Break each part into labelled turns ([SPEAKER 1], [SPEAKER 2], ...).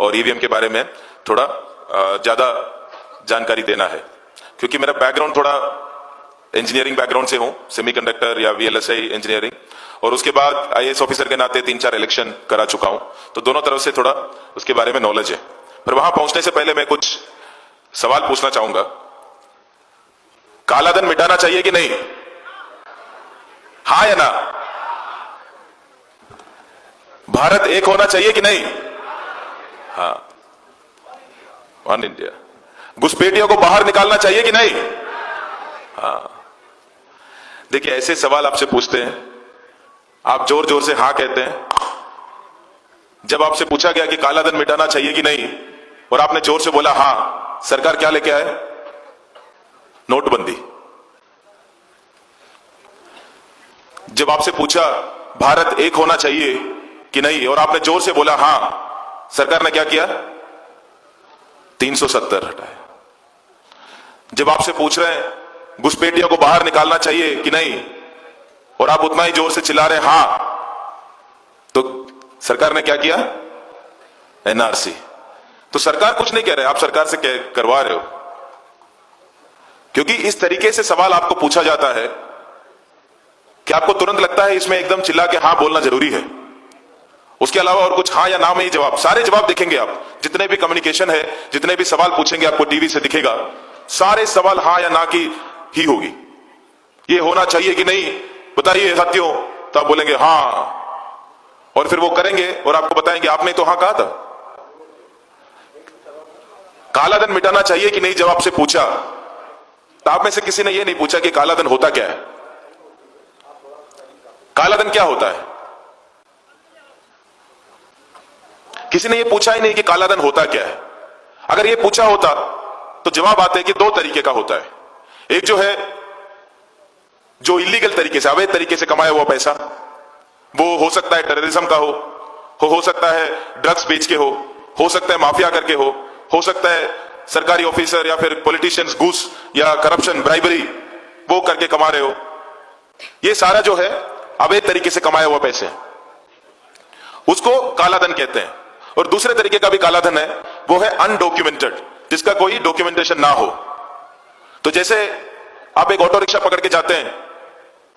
[SPEAKER 1] और ईवीएम के बारे में थोड़ा ज्यादा जानकारी देना है, क्योंकि मेरा बैकग्राउंड थोड़ा इंजीनियरिंग बैकग्राउंड से हूं, सेमीकंडक्टर या वीएलएसआई इंजीनियरिंग, और उसके बाद आईएएस ऑफिसर के नाते 3-4 इलेक्शन करा चुका हूं, तो दोनों तरफ से थोड़ा उसके बारे में नॉलेज है। पर वहां पहुंचने से पहले मैं कुछ सवाल पूछना चाहूंगा। काला धन मिटाना चाहिए कि नहीं? हाँ या ना? भारत एक होना चाहिए कि नहीं? हाँ, वन इंडिया। घुसपैठियों को बाहर निकालना चाहिए कि नहीं? हाँ। देखिए, ऐसे सवाल आपसे पूछते हैं, आप जोर जोर से हाँ कहते हैं। जब आपसे पूछा गया कि काला धन मिटाना चाहिए कि नहीं, और आपने जोर से बोला हाँ, सरकार क्या लेके आए? नोटबंदी। जब आपसे पूछा भारत एक होना चाहिए कि नहीं, और आपने जोर से बोला हां, सरकार ने क्या किया? 370 हटाया। जब आपसे पूछ रहे हैं घुसपैठियों को बाहर निकालना चाहिए कि नहीं, और आप उतना ही जोर से चिल्ला रहे हां, तो सरकार ने क्या किया? एनआरसी। तो सरकार कुछ नहीं कह रहे, आप सरकार से करवा रहे हो, क्योंकि इस तरीके से सवाल आपको पूछा जाता है कि आपको तुरंत लगता है इसमें एकदम चिल्ला के हां बोलना जरूरी है। उसके अलावा और कुछ हाँ या ना में ही जवाब, सारे जवाब देखेंगे आप, जितने भी कम्युनिकेशन है, जितने भी सवाल पूछेंगे आपको टीवी से दिखेगा, सारे सवाल हाँ या ना की ही होगी। ये होना चाहिए कि नहीं बताइए साथियों, तो आप बोलेंगे हाँ, और फिर वो करेंगे और आपको बताएंगे आपने तो हाँ कहा था। काला धन मिटाना चाहिए कि नहीं जब आपसे पूछा, तो आप में से किसी ने यह नहीं पूछा कि काला धन होता क्या है? काला धन क्या होता है? किसी ने यह पूछा ही नहीं कि काला धन होता क्या है। अगर यह पूछा होता तो जवाब आते कि दो तरीके का होता है। एक जो है, जो इलीगल तरीके से, अवैध तरीके से कमाया हुआ पैसा, वो हो सकता है टेररिज्म का हो सकता है ड्रग्स बेच के हो सकता है माफिया करके हो सकता है सरकारी ऑफिसर या फिर पॉलिटिशियंस घूस या करप्शन, ब्राइबरी वो करके कमा रहे हो। ये सारा जो है अवैध तरीके से कमाया हुआ पैसे, उसको काला धन कहते हैं। और दूसरे तरीके का भी काला धन है, वो है अनडॉक्यूमेंटेड, जिसका कोई डॉक्यूमेंटेशन ना हो। तो जैसे आप एक ऑटो रिक्शा पकड़ के जाते हैं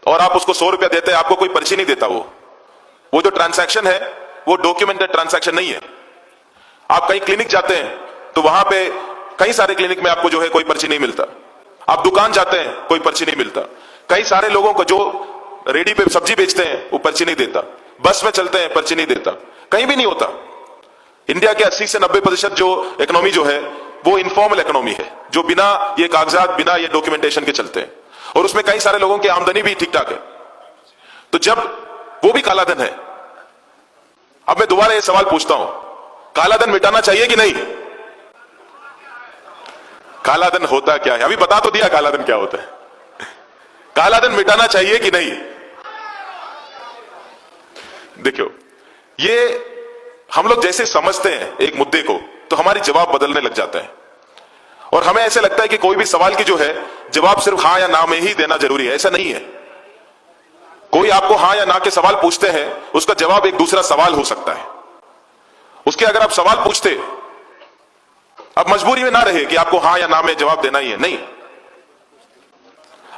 [SPEAKER 1] और आप उसको 100 रुपया देते हैं, आपको कोई पर्ची नहीं देता। वो जो ट्रांसैक्शन है वो डॉक्यूमेंटेड ट्रांसैक्शन नहीं है। आप कहीं क्लिनिक जाते हैं तो वहां पे कई सारे क्लिनिक में आपको जो है कोई पर्ची नहीं मिलता। आप दुकान जाते हैं कोई पर्ची नहीं मिलता। कई सारे लोगों को जो रेडी पे सब्जी बेचते हैं वो पर्ची नहीं देता। बस में चलते हैं पर्ची नहीं देता, कहीं भी नहीं होता। इंडिया के 80 से 90% जो इकोनॉमी जो है वो इनफॉर्मल इकोनॉमी है, जो बिना ये कागजात, बिना ये डॉक्यूमेंटेशन के चलते हैं, और उसमें कई सारे लोगों की आमदनी भी ठीक ठाक है। तो जब वो भी काला धन है, अब मैं दोबारा ये सवाल पूछता हूं, काला धन मिटाना चाहिए कि नहीं? काला धन होता क्या है? अभी बता तो दिया काला धन क्या होता है। काला धन मिटाना चाहिए कि नहीं? देखो, ये हम लोग जैसे समझते हैं एक मुद्दे को, तो हमारी जवाब बदलने लग जाता है, और हमें ऐसे लगता है कि कोई भी सवाल की जो है जवाब सिर्फ हाँ या ना में ही देना जरूरी है। ऐसा नहीं है। कोई आपको हाँ या ना के सवाल पूछते हैं, उसका जवाब एक दूसरा सवाल हो सकता है। उसके अगर आप सवाल पूछते, अब मजबूरी में ना रहे कि आपको हाँ या ना में जवाब देना ही है, नहीं।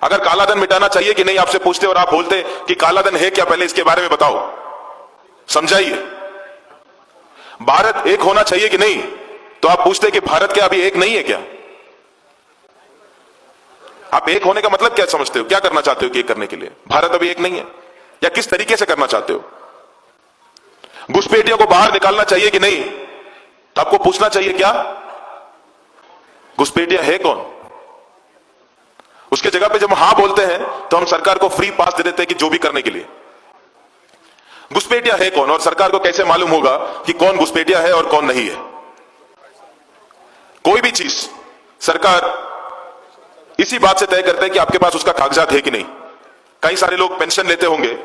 [SPEAKER 1] अगर काला धन मिटाना चाहिए कि नहीं आपसे पूछते और आप बोलते कि काला धन है क्या, पहले इसके बारे में बताओ, समझाइए। भारत एक होना चाहिए कि नहीं, तो आप पूछते कि भारत क्या अभी एक नहीं है क्या? आप एक होने का मतलब क्या समझते हो? क्या करना चाहते हो कि एक करने के लिए? भारत अभी एक नहीं है, या किस तरीके से करना चाहते हो? घुसपैठियों को बाहर निकालना चाहिए कि नहीं, तो आपको पूछना चाहिए क्या घुसपैठिया है कौन? उसके जगह पे जब हम हां बोलते हैं तो हम सरकार को फ्री पास दे देते हैं कि जो भी करने के लिए। घुसपैठिया है कौन, और सरकार को कैसे मालूम होगा कि कौन घुसपैठिया है और कौन नहीं है? कोई भी चीज सरकार इसी बात से तय करते हैं कि आपके पास उसका कागजात है कि नहीं। कई सारे लोग पेंशन लेते होंगे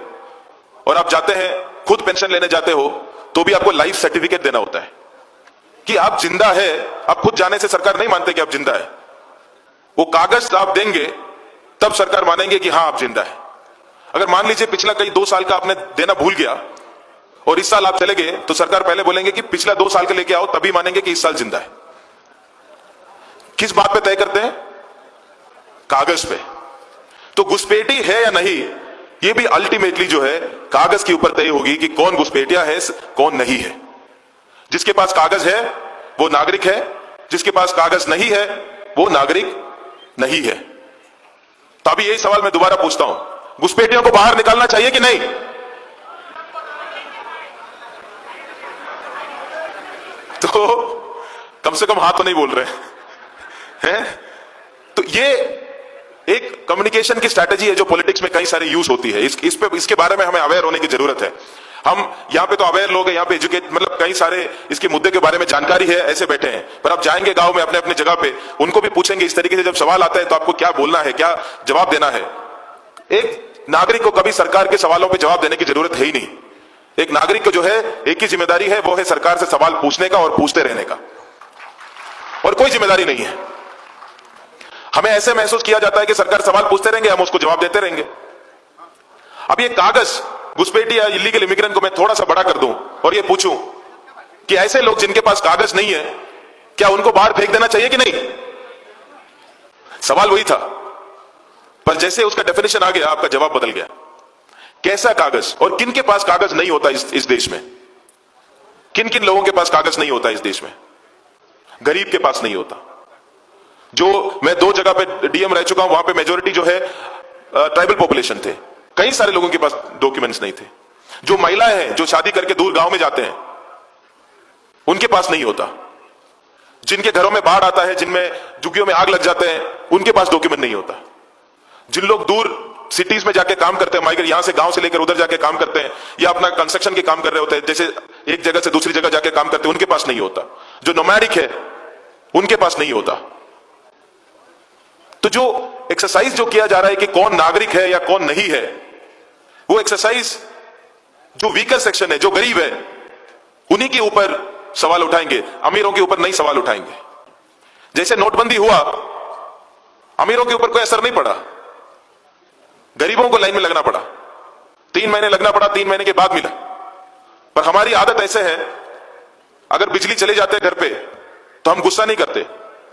[SPEAKER 1] और आप जाते हैं, खुद पेंशन लेने जाते हो तो भी आपको लाइफ सर्टिफिकेट देना होता है कि आप जिंदा है। आप खुद जाने से सरकार नहीं मानते कि आप जिंदा है। वो कागज आप देंगे तब सरकार मानेंगे कि हां आप जिंदा है। अगर मान लीजिए पिछला कई 2 साल का आपने देना भूल गया, और इस साल आप चले गए तो सरकार पहले बोलेंगे कि पिछला 2 साल के लेके आओ, तभी मानेंगे कि इस साल जिंदा है। किस बात पे तय करते हैं? कागज पे। तो घुसपैठी है या नहीं, ये भी अल्टीमेटली जो है कागज के ऊपर तय होगी कि कौन घुसपैठिया है, कौन नहीं है। जिसके पास कागज है वो नागरिक है, जिसके पास कागज नहीं है वो नागरिक नहीं है। तो अभी यही सवाल मैं दोबारा पूछता हूं, घुसपैठियों को बाहर निकालना चाहिए कि नहीं? तो कम से कम हाथ तो नहीं बोल रहे हैं। तो ये एक कम्युनिकेशन की स्ट्रैटेजी है जो पॉलिटिक्स में कई सारे यूज होती है। इसके बारे में हमें अवेयर होने की जरूरत है। हम यहां पे तो अवेयर लोग हैं, यहां पे एजुकेट, मतलब कई सारे इसके मुद्दे के बारे में जानकारी है, ऐसे बैठे हैं। पर आप जाएंगे गांव में अपने अपने जगह पे, उनको भी पूछेंगे इस तरीके से, जब सवाल आता है तो आपको क्या बोलना है, क्या जवाब देना है। एक नागरिक को कभी सरकार के सवालों पर जवाब देने की जरूरत है ही नहीं। एक नागरिक को जो है एक ही जिम्मेदारी है, वो है सरकार से सवाल पूछने का और पूछते रहने का, और कोई जिम्मेदारी नहीं है। हमें ऐसे महसूस किया जाता है कि सरकार सवाल पूछते रहेंगे, हम उसको जवाब देते रहेंगे। अब ये कागज घुसपैठी या इलीगल इमिग्रेंट को मैं थोड़ा सा बड़ा कर दूं और ये पूछूं कि ऐसे लोग जिनके पास कागज नहीं है, क्या उनको बाहर फेंक देना चाहिए कि नहीं? सवाल वही था, पर जैसे उसका डेफिनेशन आ गया, आपका जवाब बदल गया। कैसा कागज, और किन के पास कागज नहीं होता इस देश में? किन किन लोगों के पास कागज नहीं होता इस देश में? गरीब के पास नहीं होता। जो मैं 2 जगह पे डीएम रह चुका हूं, वहां पे मेजोरिटी जो है ट्राइबल पॉपुलेशन थे, कई सारे लोगों के पास डॉक्यूमेंट्स नहीं थे। जो महिलाएं हैं जो शादी करके दूर गांव में जाते हैं, उनके पास नहीं होता। जिनके घरों में बाढ़ आता है, जिनमें झुग्गियों में आग लग जाते हैं, उनके पास डॉक्यूमेंट नहीं होता। जिन लोग दूर सिटीज में जाके काम करते हैं, माइग्रेट, यहां से गांव से लेकर उधर जाके काम करते हैं, या अपना कंस्ट्रक्शन के काम कर रहे होते हैं, जैसे एक जगह से दूसरी जगह जाके काम करते हैं, उनके पास नहीं होता। जो नोमैडिक है उनके पास नहीं होता। तो जो एक्सरसाइज जो किया जा रहा है कि कौन नागरिक है या कौन नहीं है, वो एक्सरसाइज जो वीकर सेक्शन है, जो गरीब है, उन्हीं के ऊपर सवाल उठाएंगे, अमीरों के ऊपर नहीं सवाल उठाएंगे। जैसे नोटबंदी हुआ, अमीरों के ऊपर कोई असर नहीं पड़ा, गरीबों को लाइन में लगना पड़ा, 3 महीने लगना पड़ा, 3 महीने के बाद मिला। पर हमारी आदत ऐसे है, अगर बिजली चले जाते हैं घर पे तो हम गुस्सा नहीं करते,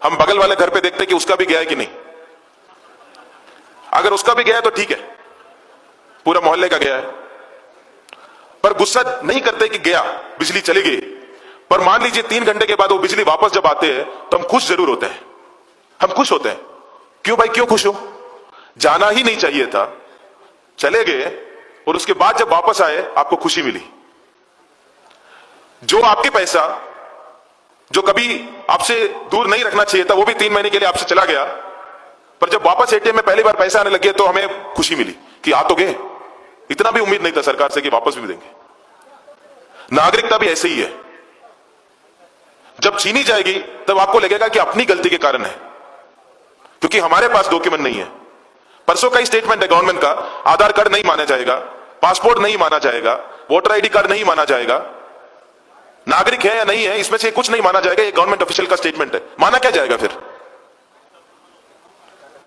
[SPEAKER 1] हम बगल वाले घर पे देखते कि उसका भी गया है कि नहीं। अगर उसका भी गया है तो ठीक है, पूरा मोहल्ले का गया है, पर गुस्सा नहीं करते कि गया, बिजली चली गई। पर मान लीजिए 3 घंटे के बाद वो बिजली वापस जब आते हैं तो हम खुश जरूर होते हैं। हम खुश होते हैं, क्यों भाई, क्यों खुश हो? जाना ही नहीं चाहिए था, चले गए, और उसके बाद जब वापस आए आपको खुशी मिली। जो आपके पैसा जो कभी आपसे दूर नहीं रखना चाहिए था, वो भी 3 महीने के लिए आपसे चला गया, पर जब वापस एटीएम में पहली बार पैसा आने लगे तो हमें खुशी मिली कि आ तो गए। इतना भी उम्मीद नहीं था सरकार से कि वापस भी देंगे। नागरिकता भी ऐसे ही है, जब छीनी जाएगी तब आपको लगेगा कि अपनी गलती के कारण है, क्योंकि हमारे पास डॉक्यूमेंट नहीं है। परसों का ही स्टेटमेंट है गवर्नमेंट का, आधार कार्ड नहीं माना जाएगा, पासपोर्ट नहीं माना जाएगा, वोटर आईडी कार्ड नहीं माना जाएगा, नागरिक है या नहीं है इसमें से कुछ नहीं माना जाएगा। ये गवर्नमेंट ऑफिशियल का स्टेटमेंट है, माना क्या जाएगा फिर?